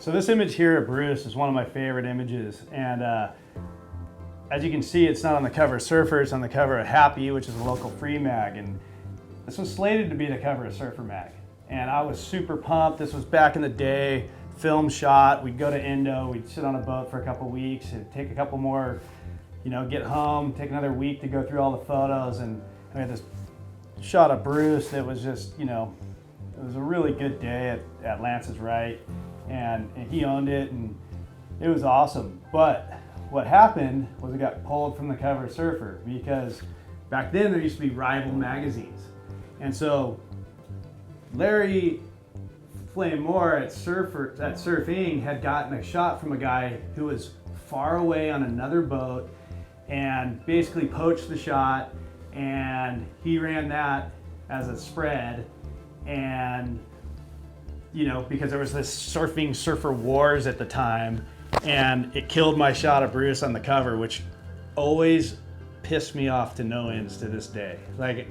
So this image here of Bruce is one of my favorite images, and as you can see, it's not on the cover of Surfer, it's on the cover of Happy, which is a local free mag, and this was slated to be the cover of Surfer mag. And I was super pumped. This was back in the day, film shot. We'd go to Indo, we'd sit on a boat for a couple weeks, and take a couple more, get home, take another week to go through all the photos, and we had this shot of Bruce that was just, it was a really good day at Lance's right, and he owned it, and it was awesome. But what happened was it got pulled from the cover of Surfer, because back then there used to be rival magazines. And so Larry Flame Moore at Surfing had gotten a shot from a guy who was far away on another boat and basically poached the shot, and he ran that as a spread. And because there was this surfer wars at the time, and it killed my shot of Bruce on the cover, which always pissed me off to no ends to this day. Like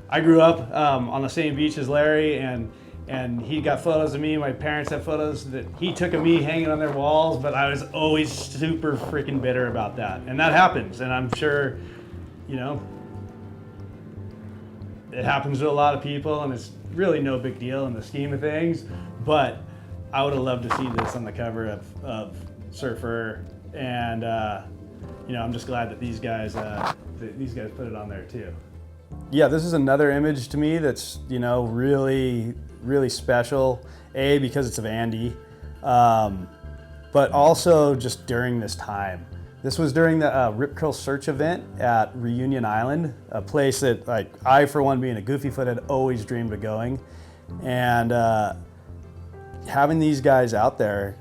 I grew up on the same beach as Larry, and he got photos of me. My parents have photos that he took of me hanging on their walls, but I was always super freaking bitter about that. And that happens, and I'm sure, it happens to a lot of people, and it's really no big deal in the scheme of things. But I would have loved to see this on the cover of Surfer, and I'm just glad that these guys put it on there too. Yeah, this is another image to me that's really, really special. A, because it's of Andy, but also just during this time. This was during the Rip Curl Search event at Reunion Island, a place that I, for one, being a goofyfoot, had always dreamed of going. And having these guys out there,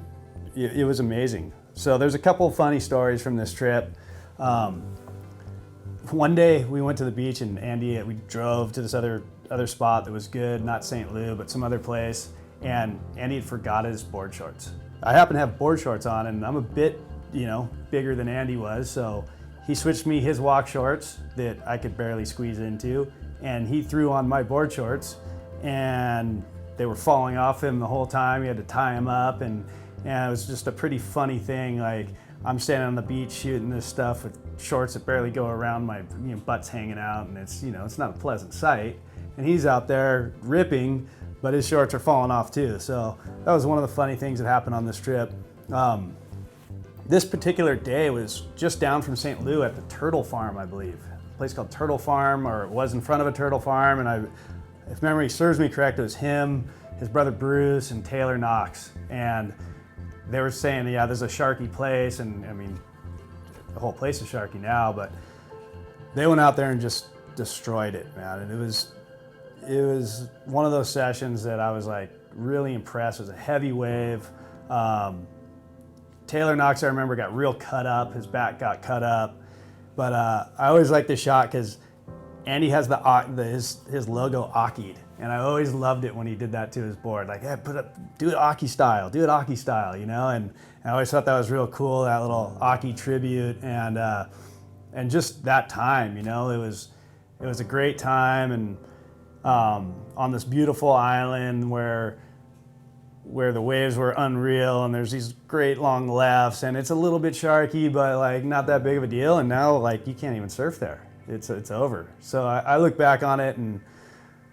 it was amazing. So there's a couple of funny stories from this trip. One day we went to the beach, and we drove to this other spot that was good, not St. Lou, but some other place, and Andy had forgot his board shorts. I happen to have board shorts on, and I'm a bit bigger than Andy was, so he switched me his walk shorts that I could barely squeeze into, and he threw on my board shorts, and they were falling off him the whole time. He had to tie them up, and it was just a pretty funny thing. Like, I'm standing on the beach shooting this stuff with shorts that barely go around my butt's hanging out, and it's it's not a pleasant sight. And he's out there ripping, but his shorts are falling off too. So that was one of the funny things that happened on this trip. This particular day was just down from St. Lou at the Turtle Farm, I believe. A place called Turtle Farm, or it was in front of a turtle farm, and if memory serves me correct, it was him, his brother Bruce, and Taylor Knox. And they were saying, yeah, there's a sharky place, and I mean, the whole place is sharky now, but they went out there and just destroyed it, man. And it was one of those sessions that I was really impressed. It was a heavy wave. Taylor Knox, I remember, got real cut up. His back got cut up. But I always liked this shot because Andy has his logo Aki'd. And I always loved it when he did that to his board. Like, hey, do it Aki style, And I always thought that was real cool, that little Aki tribute. And just that time, it was a great time. And on this beautiful island where the waves were unreal, and there's these great long lefts, and it's a little bit sharky, but not that big of a deal. And now you can't even surf there. It's over. So I look back on it and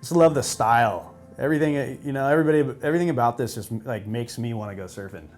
just love the style. Everything, everything about this just makes me want to go surfing.